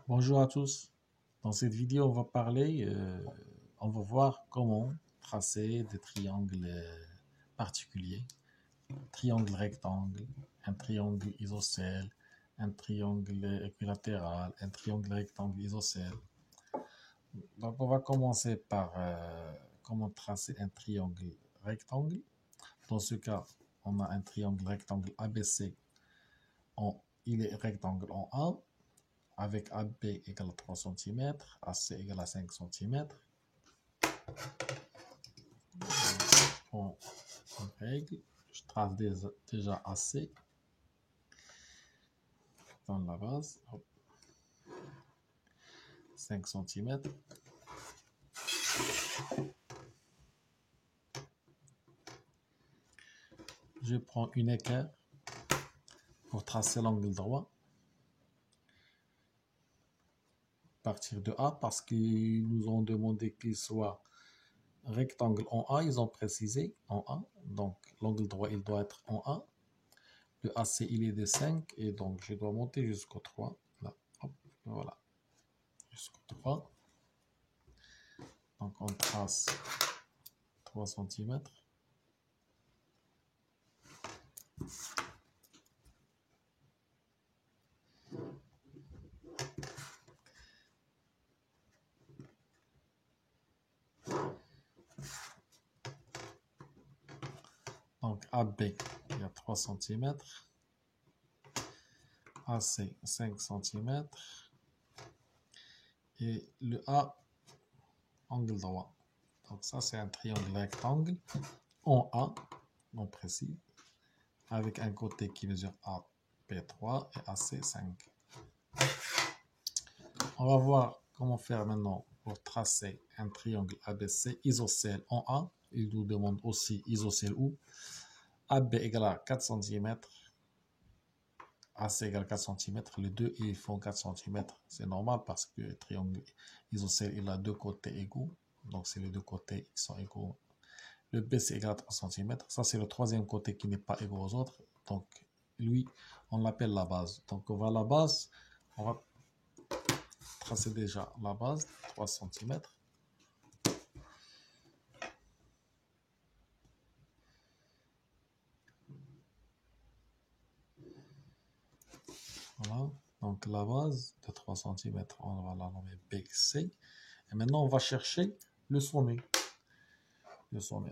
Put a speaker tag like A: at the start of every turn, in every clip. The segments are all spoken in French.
A: Bonjour à tous. Dans cette vidéo, on va voir comment tracer des triangles particuliers. Triangle rectangle, un triangle isocèle, un triangle équilatéral, un triangle rectangle isocèle. Donc, on va commencer par comment tracer un triangle rectangle. Dans ce cas, on a un triangle rectangle ABC. Il est rectangle en A, avec AB égale à 3 cm, AC égale à 5 cm. Je prends une règle, je trace déjà AC dans la base, 5 cm. Je prends une équerre pour tracer l'angle droit. Partir de A parce qu'ils nous ont demandé qu'il soit rectangle en A, ils ont précisé en A, donc l'angle droit il doit être en A. Le AC il est de 5 et donc je dois monter jusqu'au 3. Là, hop, voilà, jusqu'au 3. Donc on trace 3 cm. Donc AB, il y a 3 cm. AC, 5 cm. Et le A, angle droit. Donc ça, c'est un triangle rectangle en A, on précise, avec un côté qui mesure AP3 et AC5. On va voir comment faire maintenant pour tracer un triangle ABC isocèle en A. Il nous demande aussi isocèle où. AB égale à 4 cm. AC égale 4 cm, les deux ils font 4 cm. C'est normal parce que le triangle isocèle il a deux côtés égaux. Donc c'est les deux côtés qui sont égaux. Le BC égale à 3 cm. Ça c'est le troisième côté qui n'est pas égaux aux autres. Donc lui on l'appelle la base. Donc on va à la base, on va tracer déjà la base, 3 cm. Voilà, donc la base de 3 cm, on va la nommer BC. Et maintenant on va chercher le sommet.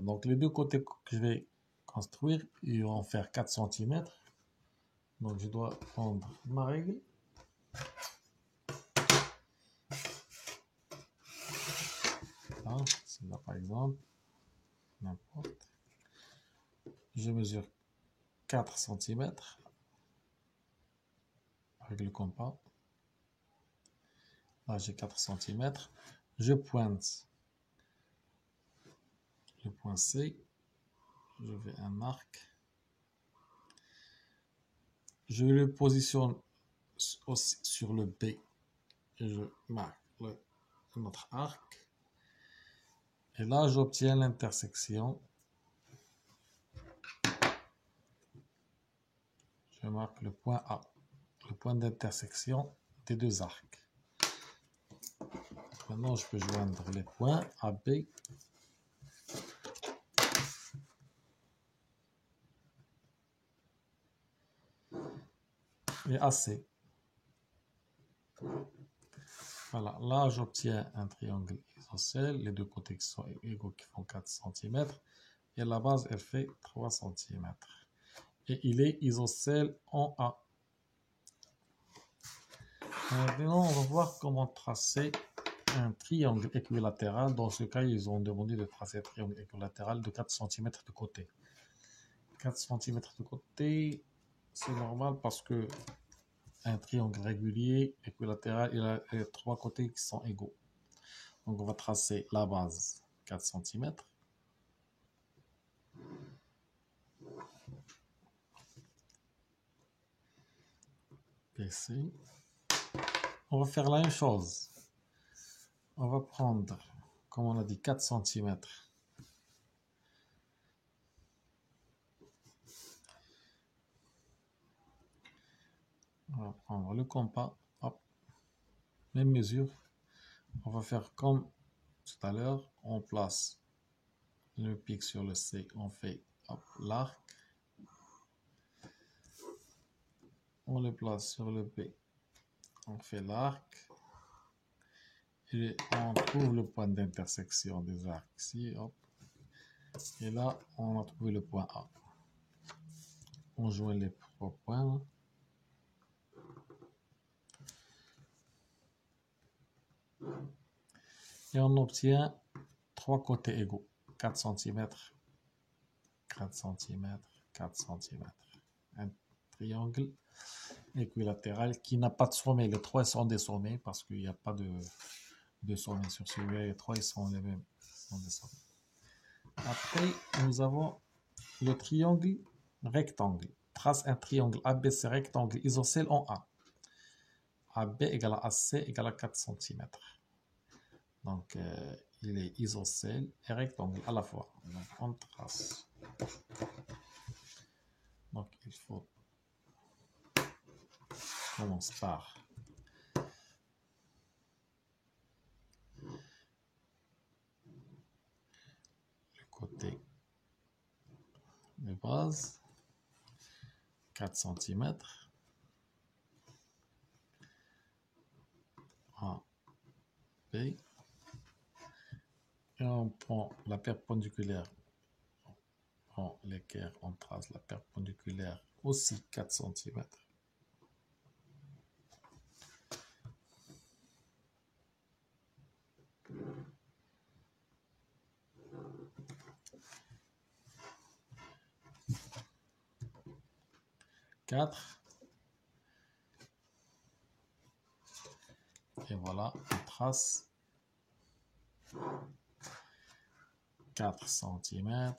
A: Donc les deux côtés que je vais construire, ils vont faire 4 cm. Donc je dois prendre ma règle. Là, c'est là par exemple, n'importe. Je mesure 4 cm avec le compas. Là j'ai 4 cm. Je pointe le point C. Je fais un arc. Je le positionne aussi sur le B. Et je marque notre arc. Et là, j'obtiens l'intersection. Je marque le point A, le point d'intersection des deux arcs. Maintenant, je peux joindre les points AB et AC. Voilà, là, j'obtiens un triangle isocèle, les deux côtés qui sont égaux, qui font 4 cm. Et la base, elle fait 3 cm. Et il est isocèle en A. Maintenant, on va voir comment tracer un triangle équilatéral. Dans ce cas, ils ont demandé de tracer un triangle équilatéral de 4 cm de côté. 4 cm de côté, c'est normal parce que un triangle régulier équilatéral, il a trois côtés qui sont égaux. Donc, on va tracer la base 4 cm. PC. On va faire la même chose. On va prendre, comme on a dit, 4 cm. On va prendre le compas. Hop. même mesure. On va faire comme tout à l'heure, on place le pic sur le C, on fait l'arc, on le place sur le B, on fait l'arc, et on trouve le point d'intersection des arcs ici, hop. Et là, on a trouvé le point A. On joint les trois points. Et on obtient trois côtés égaux. 4 cm, 4 cm, 4 cm. Un triangle équilatéral qui n'a pas de sommet. Les trois sont des sommets parce qu'il n'y a pas de sommet sur celui-là. Les trois ils sont les mêmes. Sont des sommets. Après, nous avons le triangle rectangle. Trace un triangle ABC rectangle isocèle en A. AB égale à AC égale à 4 cm. Donc, il est isocèle et rectangle à la fois. Donc, on trace. Donc, il faut commencer par le côté de base, 4 cm. A, B. Et on prend la perpendiculaire. On prend l'équerre, on trace la perpendiculaire aussi 4 cm. Et voilà, on trace 4 cm,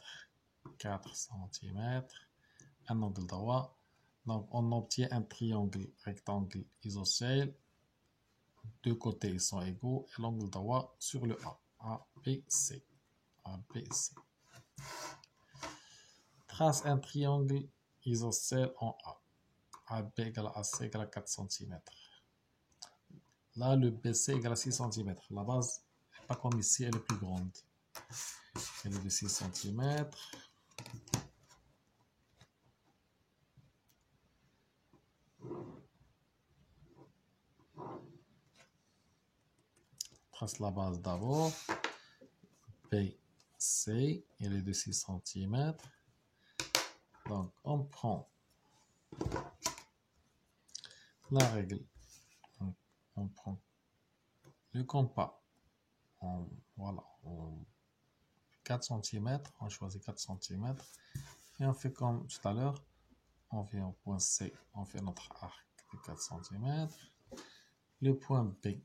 A: 4 cm, un angle droit. Donc, on obtient un triangle rectangle isocèle. Deux côtés ils sont égaux et l'angle droit sur le A. A, B, C. A, B, C. Trace un triangle isocèle en A. AB égale à AC égale à 4 cm. Là, le BC égale à 6 cm. La base n'est pas comme ici, elle est plus grande. Elle est de 6 cm. Trace la base d'abord. BC, elle est de 6 cm. Donc, on prend la règle. On prend le compas. Voilà. 4 cm. On choisit 4 cm. Et on fait comme tout à l'heure. On vient au point C. On fait notre arc de 4 cm. Le point B.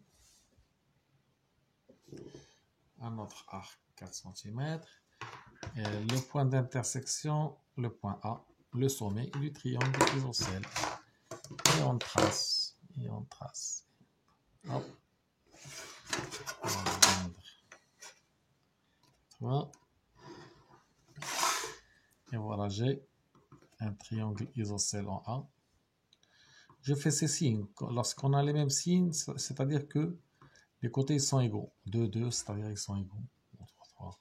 A: Un autre arc 4 cm. Et le point d'intersection, le point A, le sommet du triangle isocèle. Et on trace. Et on trace. Hop. Voilà. Et voilà, j'ai un triangle isocèle en A. Je fais ces signes. Lorsqu'on a les mêmes signes, c'est-à-dire que les côtés sont égaux. 2, 2, c'est-à-dire ils sont égaux. 3, 3.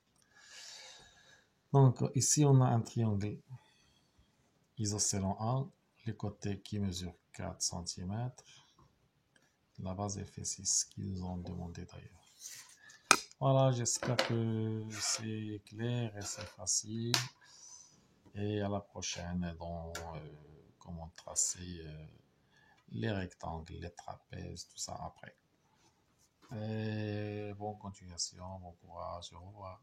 A: Donc ici, on a un triangle isocèle en A. Les côtés qui mesurent 4 cm. La base est fait 6, qu'ils ont demandé d'ailleurs. Voilà, j'espère que c'est clair et c'est facile. Et à la prochaine dans comment tracer les rectangles, les trapèzes, tout ça après. Et bonne continuation, bon courage, au revoir.